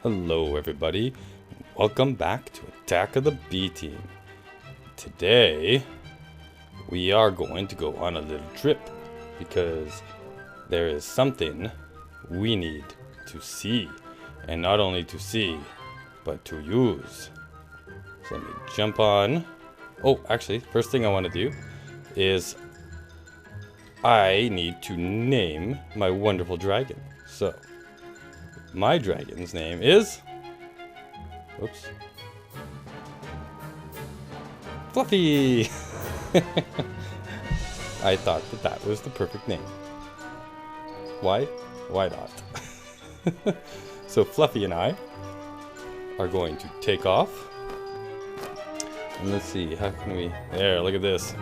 Hello everybody, welcome back to Attack of the B-Team. Today, we are going to go on a little trip because there is something we need to see. And not only to see, but to use. So let me jump on. Oh, actually, first thing I want to do is I need to name my wonderful dragon. So, my dragon's name is... Oops. Fluffy! I thought that that was the perfect name. Why? Why not? So Fluffy and I are going to take off. And let's see, how can we... There, look at this.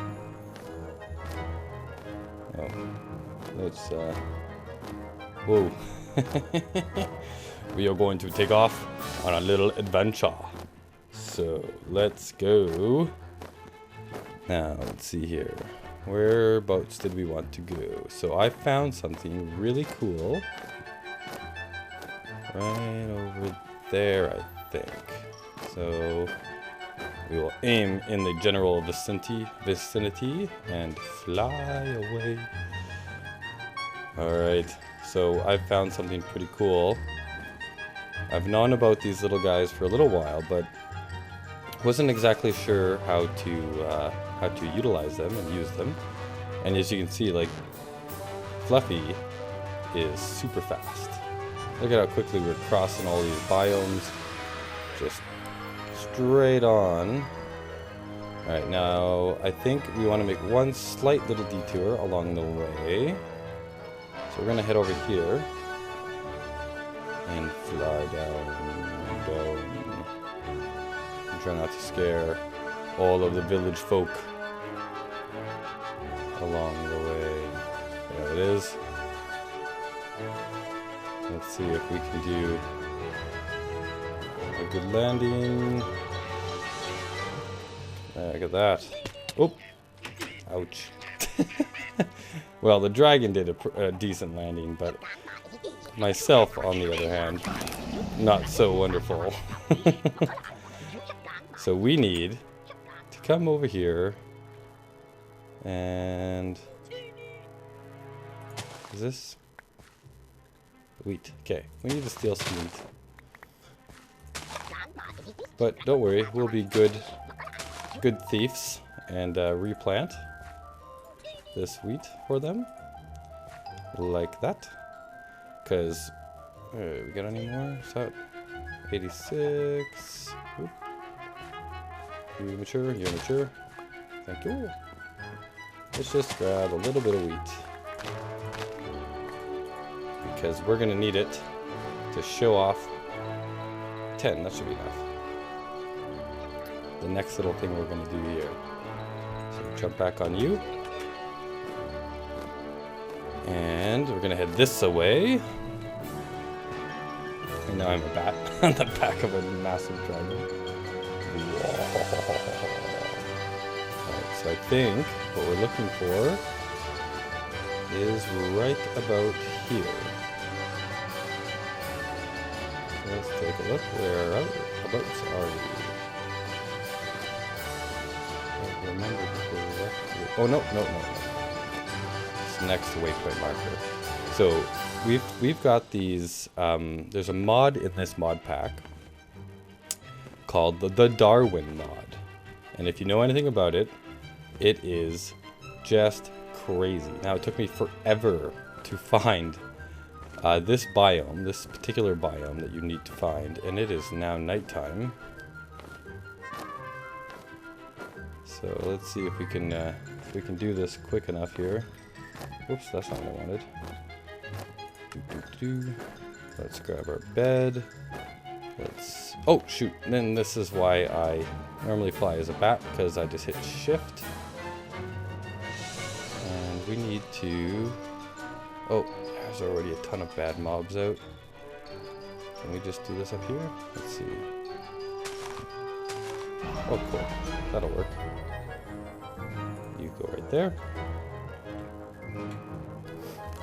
Oh. Let's, Whoa. We are going to take off on a little adventure. So, let's go. Now, let's see here. Whereabouts did we want to go? So, I found something really cool. Right over there, I think. So, we will aim in the general vicinity and fly away. Alright, so I found something pretty cool. I've known about these little guys for a little while, but wasn't exactly sure how to utilize them and use them. And as you can see, like, Fluffy is super fast. Look at how quickly we're crossing all these biomes. Just straight on. Alright, now I think we want to make one slight little detour along the way. So we're going to head over here. And fly down. And try not to scare all of the village folk along the way. There it is. Let's see if we can do a good landing. Look at that. Oh! Ouch. Well, the dragon did a decent landing, but myself, on the other hand, not so wonderful. So we need to come over here and... Is this... Wheat. Okay, we need to steal some wheat. But don't worry, we'll be good thieves and replant this wheat for them. Like that. Because, we got any more? So, 86. Oop. You mature, you're mature. Thank you. Let's just grab a little bit of wheat. Because we're going to need it to show off 10. That should be enough. The next little thing we're going to do here. So jump back on you. And we're going to head this away. And now I'm a bat on the back of a massive dragon. Alright, so I think what we're looking for is right about here. Let's take a look. Whereabouts are we? I don't remember correctly. Oh, no. It's next to waypoint marker. So we've got these. There's a mod in this mod pack called the Darwin mod, and if you know anything about it, it is just crazy. Now it took me forever to find this particular biome that you need to find, and it is now nighttime. So let's see if we can do this quick enough here. Oops, that's not what I wanted. Let's grab our bed. Oh shoot! And then this is why I normally fly as a bat, because I just hit shift. And we need to... Oh, there's already a ton of bad mobs out. Can we just do this up here? Let's see. Oh, cool. That'll work. You go right there.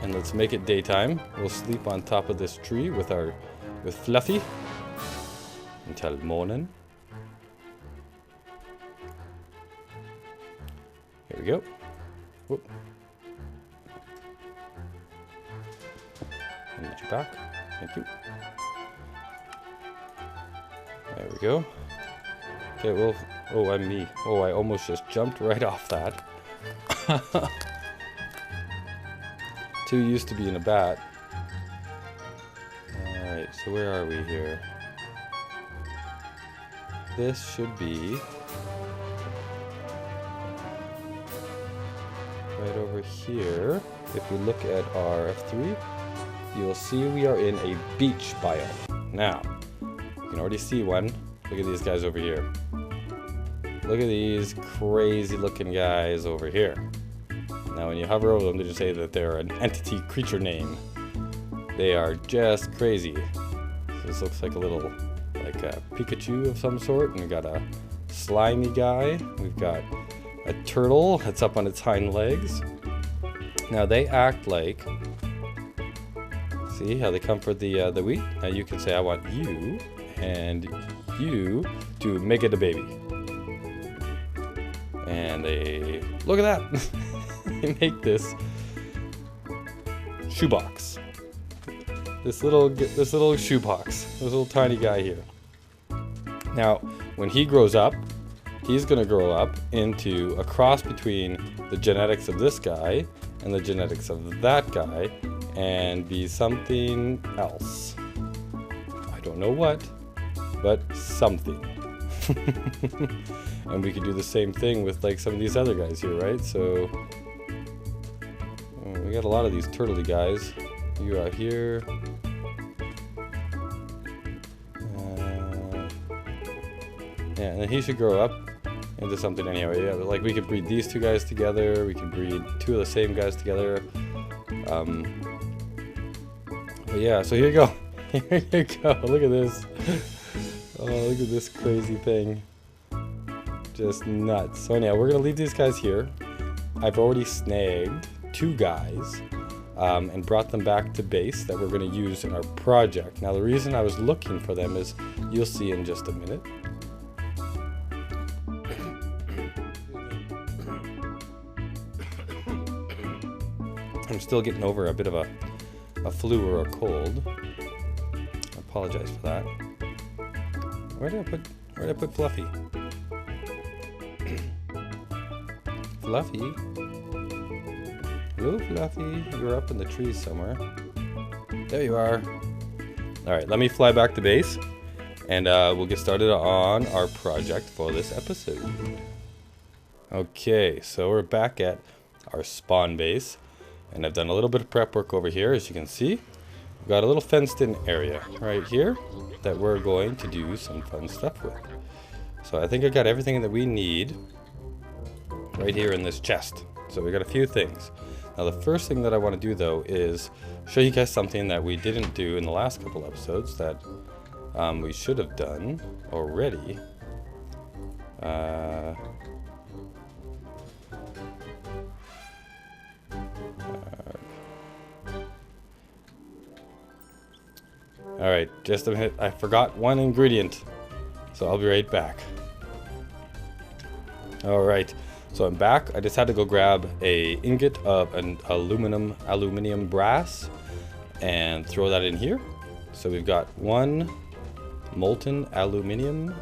And let's make it daytime. We'll sleep on top of this tree with Fluffy. until morning. Here we go. Whoop. I need you back. Thank you. There we go. Okay, well, oh, I'm me. Oh, I almost just jumped right off that. Too used to being a bat. Alright, so where are we here? This should be right over here. If we look at our F3, you'll see we are in a beach biome. Now, you can already see one. Look at these guys over here. Look at these crazy looking guys over here. Now when you hover over them, they just say that they're an entity creature name. They are just crazy. So this looks like a little, like a Pikachu of some sort. And we've got a slimy guy. We've got a turtle that's up on its hind legs. Now they act like, see how they come for the wheat? Now you can say, I want you and you to make it a baby. And they, look at that. They make this shoebox. This little shoebox. This little tiny guy here. Now, when he grows up, he's gonna grow up into a cross between the genetics of this guy and the genetics of that guy and be something else. I don't know what, but something. And we could do the same thing with like some of these other guys here, right? So we got a lot of these turtley guys. You out here. Yeah, and then he should grow up into something anyway. Yeah, but like we could breed these two guys together. We could breed two of the same guys together. But yeah, so here you go. Here you go. Look at this. Oh, look at this crazy thing. Just nuts. So anyhow, we're gonna leave these guys here. I've already snagged two guys and brought them back to base that we're gonna use in our project. Now the reason I was looking for them is you'll see in just a minute. I'm still getting over a bit of a flu or a cold. I apologize for that. Where did I put Fluffy? Fluffy? Hello, Fluffy. You're up in the trees somewhere. There you are. Alright, let me fly back to base, and we'll get started on our project for this episode. Okay, so we're back at our spawn base, and I've done a little bit of prep work over here, as you can see. We've got a little fenced-in area right here that we're going to do some fun stuff with. So I think I got everything that we need right here in this chest. So we got a few things. Now the first thing that I want to do though is show you guys something that we didn't do in the last couple episodes that we should have done already. Alright, just a minute. I forgot one ingredient. So I'll be right back. Alright, so I'm back. I just had to go grab a ingot of an aluminium brass and throw that in here. So we've got one molten aluminium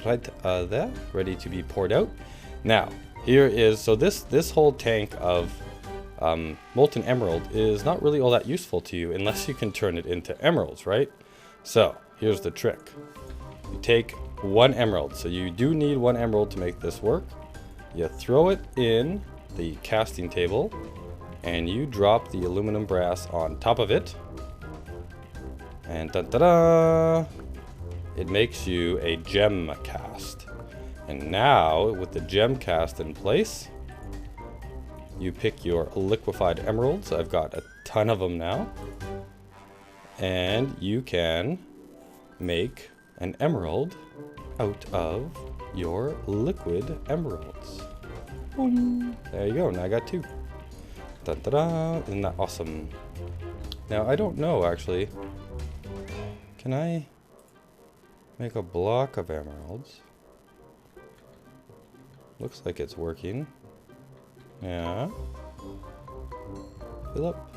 right there, ready to be poured out. Now, here is, so this whole tank of molten emerald is not really all that useful to you unless you can turn it into emeralds, right? So here's the trick. You take one emerald, so you do need one emerald to make this work. You throw it in the casting table and you drop the aluminum brass on top of it, and ta-da! It makes you a gem cast. And now with the gem cast in place, you pick your liquefied emeralds. I've got a ton of them now. And you can make an emerald out of your liquid emeralds. Boom. There you go. Now I got two. Da-da-da. Isn't that awesome? Now I don't know actually. Can I Make a block of emeralds. Looks like it's working. Yeah. Fill up.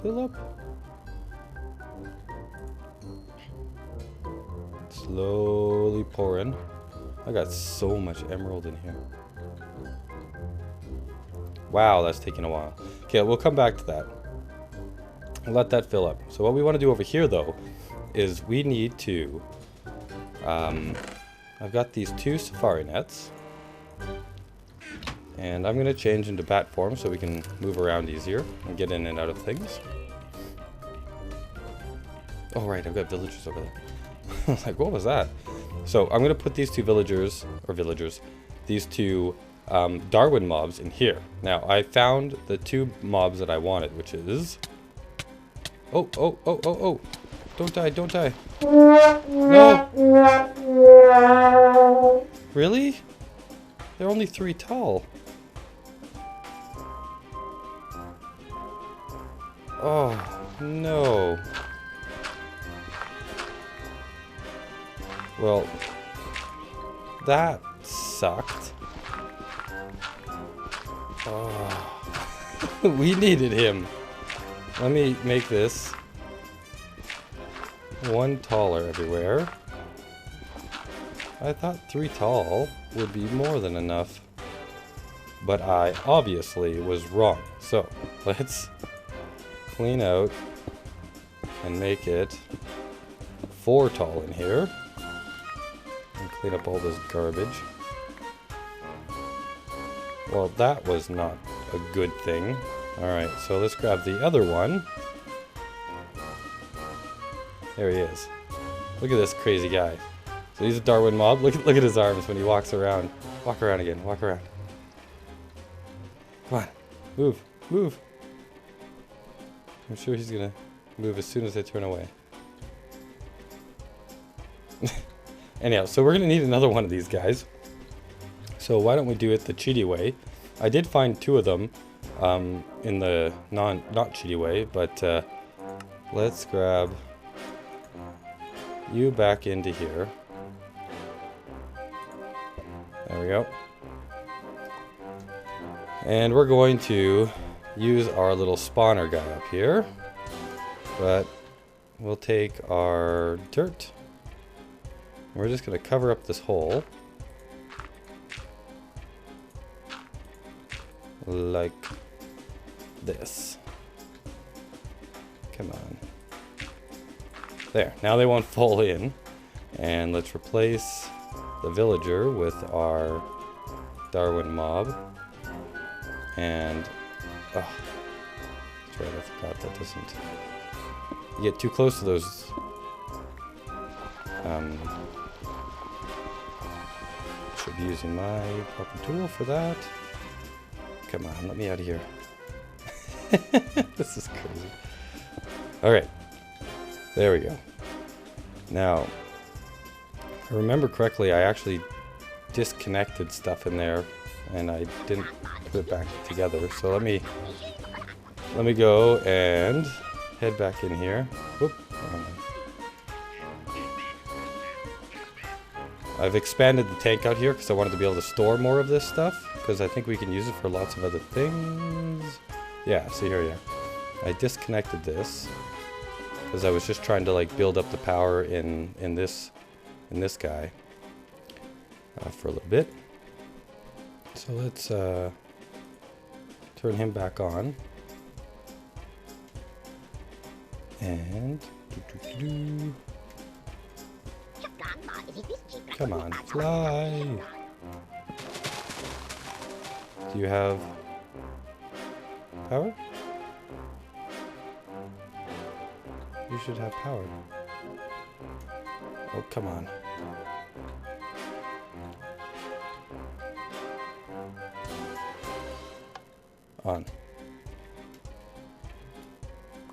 Fill up. Slowly pouring. I got so much emerald in here. Wow, that's taking a while. Okay, we'll come back to that. Let that fill up. So what we want to do over here, though, is we need to... I've got these 2 safari nets. And I'm going to change into bat form so we can move around easier and get in and out of things. Oh, right, I've got villagers over there. Like, what was that? So I'm going to put these 2 these 2 Darwin mobs in here. Now, I found the 2 mobs that I wanted, which is... Oh, oh, oh, oh, oh. Don't die, don't die. No! Really? They're only 3 tall. Oh, no. Well, that sucked. Oh. We needed him. Let me make this 1 taller everywhere. I thought 3 tall would be more than enough. But I obviously was wrong. So, let's clean out and make it 4 tall in here. And clean up all this garbage. Well, that was not a good thing. Alright, so let's grab the other one. There he is. Look at this crazy guy. So he's a Darwin mob. Look at his arms when he walks around. Walk around again. Walk around. Come on. Move. Move. I'm sure he's gonna move as soon as I turn away. Anyhow, so we're gonna need another one of these guys. So why don't we do it the cheaty way? I did find 2 of them in the not cheaty way, but let's grab you back into here. There we go. And we're going to use our little spawner guy up here, but we'll take our dirt. We're just going to cover up this hole. Like this. Come on. There. Now they won't fall in. And let's replace the villager with our Darwin mob. And... oh. That's right, I forgot that doesn't... You get too close to those... should be using my proper tool for that. Come on, let me out of here. This is crazy. Alright. There we go. Now, if I remember correctly, I actually disconnected stuff in there and I didn't put it back together. So let me go and head back in here. Whoop. I've expanded the tank out here because I wanted to be able to store more of this stuff, because I think we can use it for lots of other things. Yeah, see here, yeah. I disconnected this because I was just trying to like build up the power in this guy for a little bit. So let's turn him back on. And come on, fly. Do you have power? You should have power. Oh, come on. On.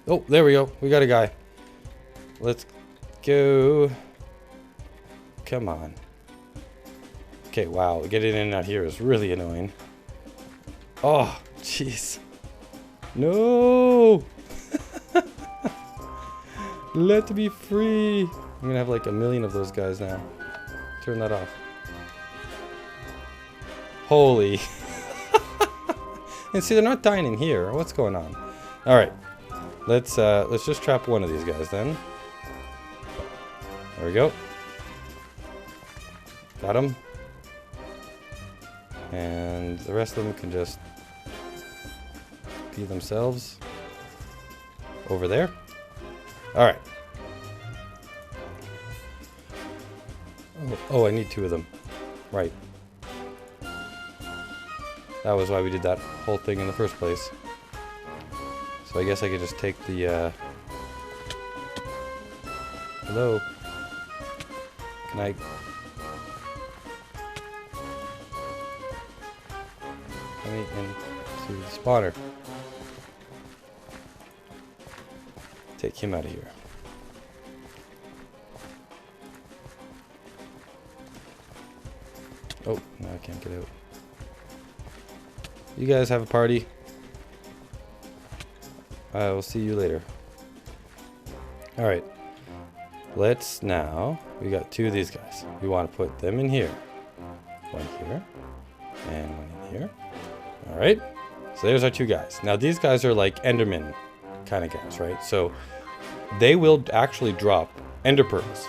Oh, there we go. We got a guy. Let's go. Come on. Okay, wow. Getting in and out here is really annoying. Oh, jeez. No! Let me free. I'm gonna have like a million of those guys now. Turn that off. Holy. And see, they're not dying in here. What's going on? All right. Let's just trap one of these guys then. There we go. Got him. And the rest of them can just be themselves over there. All right. Oh, I need two of them. Right. That was why we did that whole thing in the first place. So I guess I could just take the, Hello? Can I... Let me into the spawner. Take him out of here. Oh, no, I can't get out. You guys have a party. I will see you later. Alright. Let's now... We got two of these guys. We want to put them in here. One here. And one in here. Alright. So there's our two guys. Now these guys are like Endermen kind of guys, right? So they will actually drop Ender pearls.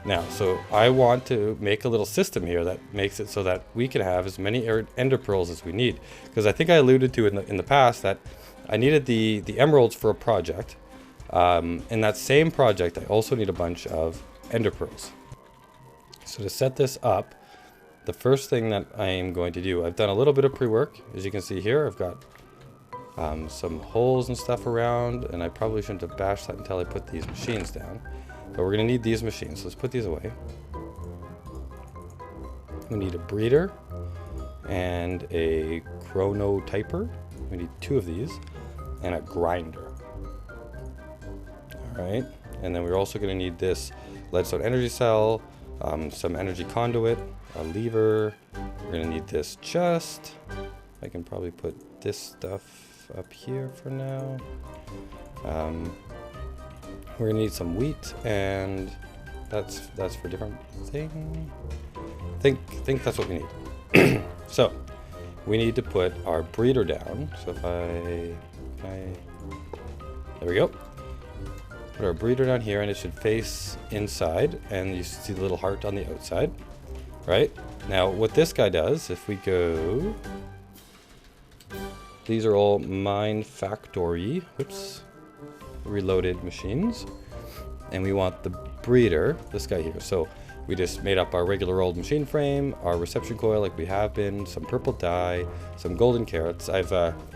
Now, so I want to make a little system here that makes it so that we can have as many ender pearls as we need. Because I think I alluded to in the past that I needed the emeralds for a project. In that same project, I also need a bunch of ender pearls. So to set this up, the first thing that I am going to do, I've done a little bit of pre-work. As you can see here, I've got some holes and stuff around, and I probably shouldn't have bashed that until I put these machines down. But we're going to need these machines, so let's put these away. We need a breeder and a chronotyper. We need two of these, and a grinder. Alright, and then we're also going to need this leadstone energy cell, some energy conduit, a lever. We're going to need this chest. I can probably put this stuff up here for now. We're gonna need some wheat, and that's for a different thing. Think that's what we need. So we need to put our breeder down. So if I there we go. Put our breeder down here, and it should face inside, and you see the little heart on the outside. Right? Now what this guy does, if we go, these are all mine factory. Whoops. Reloaded machines, and we want the breeder, this guy here. So we just made up our regular old machine frame, our reception coil like we have been, some purple dye, some golden carrots. I've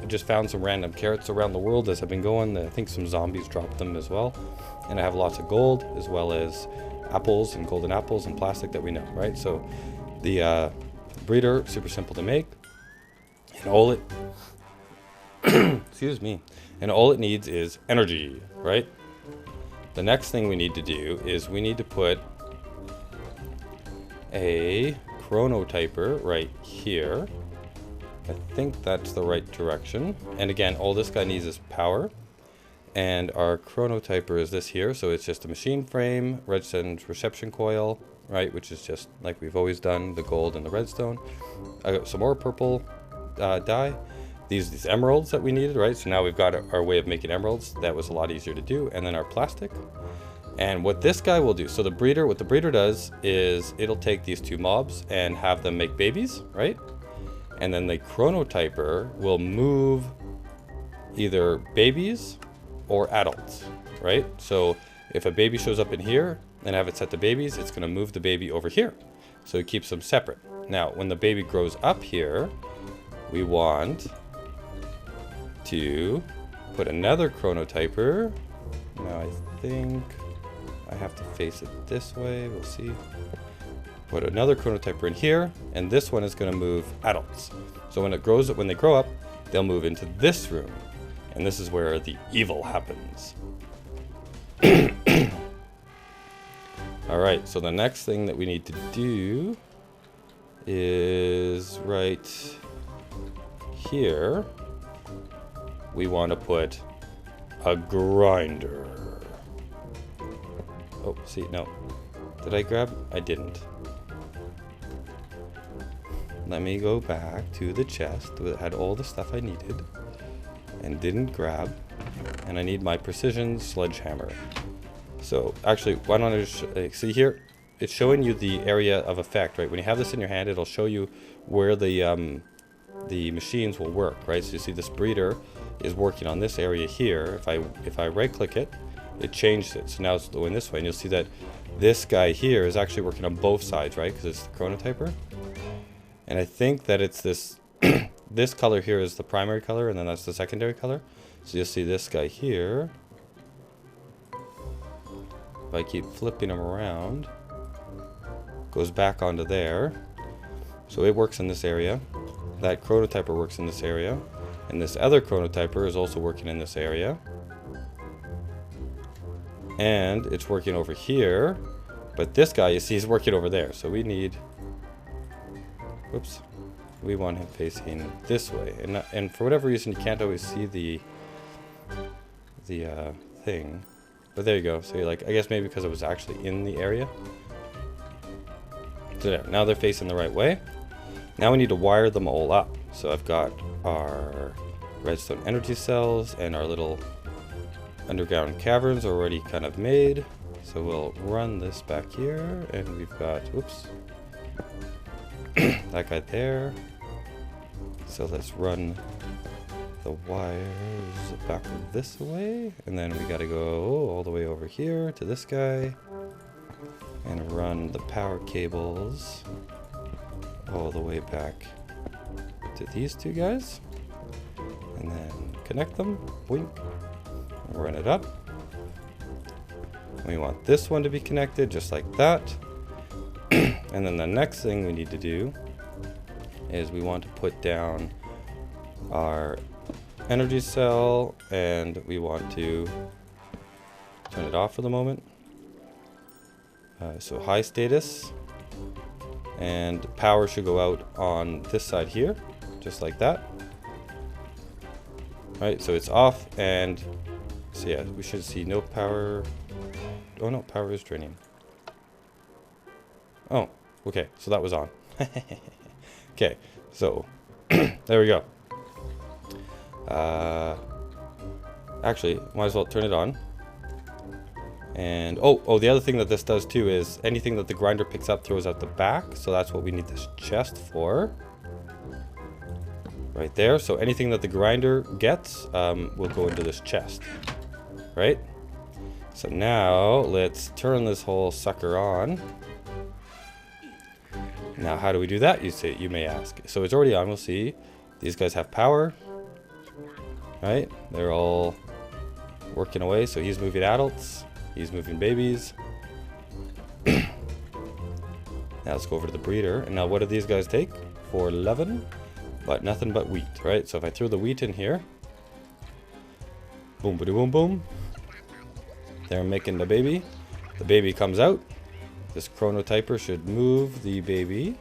just found some random carrots around the world as I've been going. I think some zombies dropped them as well, and I have lots of gold as well as apples and golden apples and plastic that we know, right? So the breeder, super simple to make, and all it excuse me. And all it needs is energy, right? The next thing we need to do is we need to put a chronotyper right here. I think that's the right direction. And again, all this guy needs is power. And our chronotyper is this here. So it's just a machine frame, redstone reception coil, right? Which is just like we've always done, the gold and the redstone. I got some more purple dye. These emeralds that we needed, right? So now we've got our way of making emeralds. That was a lot easier to do. And then our plastic. And what this guy will do, so the breeder, what the breeder does is it'll take these two mobs and have them make babies, right? And then the chronotyper will move either babies or adults, right? So if a baby shows up in here and have it set to babies, it's gonna move the baby over here. So it keeps them separate. Now, when the baby grows up here, we want to put another chronotyper. Now I think I have to face it this way. We'll see. Put another chronotyper in here, and this one is going to move adults. So when they grow up, they'll move into this room, and this is where the evil happens. All right. So the next thing that we need to do is right here. We want to put a grinder. Oh, See, no. Did I grab? I didn't. Let me go back to the chest that had all the stuff I needed and didn't grab. And I need my precision sledgehammer. So actually, why don't I just see here? It's showing you the area of effect, right? When you have this in your hand, it'll show you where the machines will work, right? So you see this breeder is working on this area here. If I right click it, it changed it. So now it's going this way, and you'll see that this guy here is actually working on both sides, right? Because it's the chronotyper. And I think that it's this this color here is the primary color, and then that's the secondary color. So you'll see this guy here. If I keep flipping him around, goes back onto there. So it works in this area. That chronotyper works in this area. And this other chronotyper is also working in this area. And it's working over here. But this guy, you see, is working over there. So we need... Whoops. We want him facing this way. And for whatever reason, you can't always see the thing. But there you go. So you're like, I guess maybe because it was actually in the area. So there, now they're facing the right way. Now we need to wire them all up. So I've got our redstone energy cells and our little underground caverns already kind of made. So we'll run this back here, and we've got, whoops, that guy there. So let's run the wires back this way, and then we got to go all the way over here to this guy and run the power cables all the way back to these two guys, and then connect them, boink, run it up. We want this one to be connected just like that. And then the next thing we need to do is we want to put down our energy cell, and we want to turn it off for the moment. So high status, and power should go out on this side here, just like that. Right, so it's off, and so yeah, we should see no power. Oh no, power is draining. Oh, okay, so that was on. Okay, so there we go. Actually, might as well turn it on. And oh, the other thing that this does too is anything that the grinder picks up throws out the back. So that's what we need this chest for. Right there. So anything that the grinder gets will go into this chest. Right? So now let's turn this whole sucker on. Now how do we do that, you may ask? So it's already on. We'll see. These guys have power. Right? They're all working away. So he's moving adults. He's moving babies. Now let's go over to the breeder. And now what do these guys take? For 11. But nothing but wheat, right? So if I throw the wheat in here. Boom, boom, boom, boom. They're making the baby. The baby comes out. This chronotyper should move the baby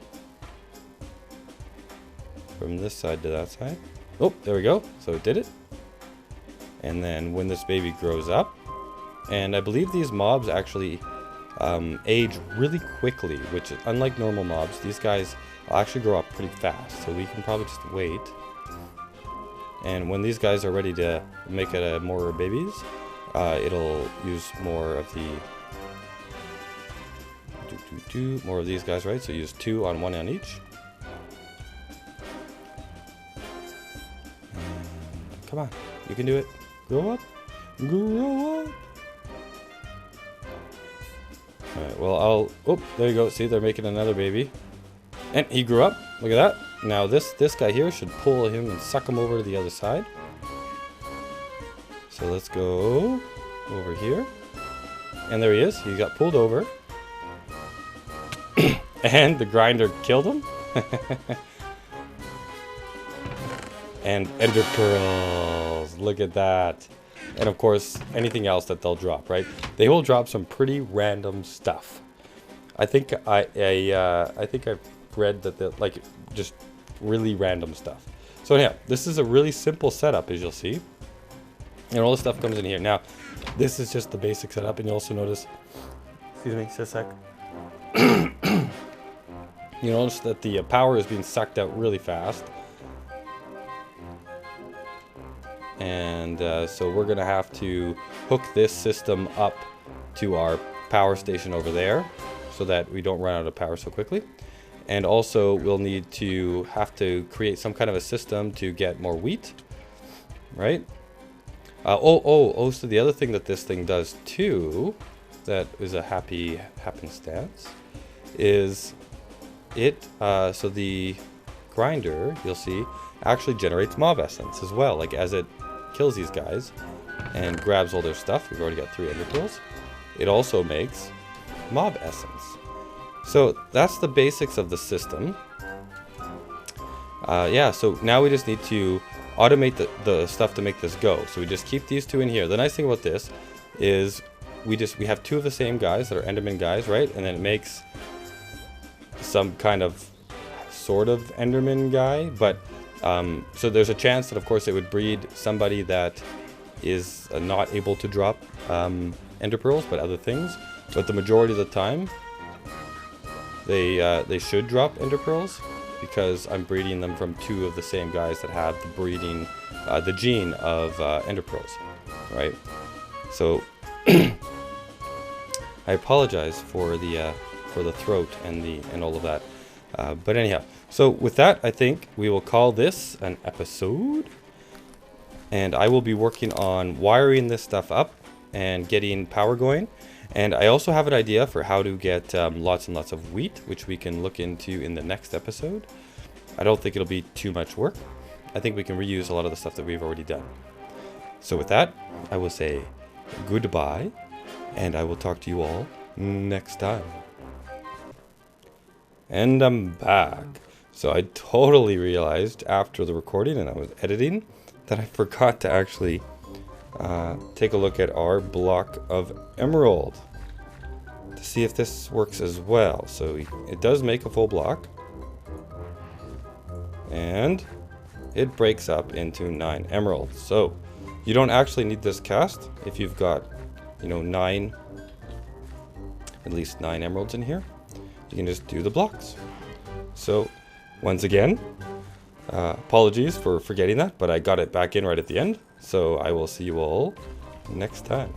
from this side to that side. Oh, there we go. So it did it. And then when this baby grows up, and I believe these mobs actually age really quickly, which is unlike normal mobs. These guys will actually grow up pretty fast, so we can probably just wait. And when these guys are ready to make it more babies, it'll use more of the more of these guys, right? So use 2 on 1 on each. And come on, you can do it. Grow up, grow up. Alright, well, oh, there you go. See, they're making another baby. And he grew up. Look at that. Now this guy here should pull him and suck him over to the other side. So let's go over here. And there he is. He got pulled over. And the grinder killed him. And ender pearls. Look at that. And of course, anything else that they'll drop, right? They will drop some pretty random stuff. I think I've read that they're like just really random stuff. So yeah, this is a really simple setup, as you'll see. And all the stuff comes in here. Now, this is just the basic setup, and you'll also notice Excuse me, just a sec. You notice that the power is being sucked out really fast. And so we're going to have to hook this system up to our power station over there so that we don't run out of power so quickly. And also we'll need to have to create some kind of a system to get more wheat, right? So the other thing that this thing does too, that is a happy happenstance, is it, so the grinder, you'll see, actually generates mob essence as well. Like as it kills these guys and grabs all their stuff, we've already got 3 ender pearls, it also makes mob essence. So that's the basics of the system. Yeah, so now we just need to automate the stuff to make this go. So we just keep these 2 in here. The nice thing about this is we have 2 of the same guys that are Enderman guys, right? And then it makes some kind of sort of Enderman guy, but so there's a chance that of course it would breed somebody that is not able to drop ender pearls, but other things. But the majority of the time, they should drop ender pearls because I'm breeding them from 2 of the same guys that have the breeding, the gene of ender pearls, right? So I apologize for the throat and all of that. But anyhow, so with that, I think we will call this an episode. And I will be working on wiring this stuff up and getting power going. And I also have an idea for how to get lots and lots of wheat, which we can look into in the next episode. I don't think it'll be too much work. I think we can reuse a lot of the stuff that we've already done. So with that, I will say goodbye, and I will talk to you all next time. And I'm back. So I totally realized after the recording and I was editing that I forgot to actually take a look at our block of emerald to see if this works as well. So it does make a full block, and it breaks up into 9 emeralds. So you don't actually need this cast if you've got, you know, at least 9 emeralds in here. You can just do the blocks. So once again, apologies for forgetting that, but I got it back in right at the end. So I will see you all next time.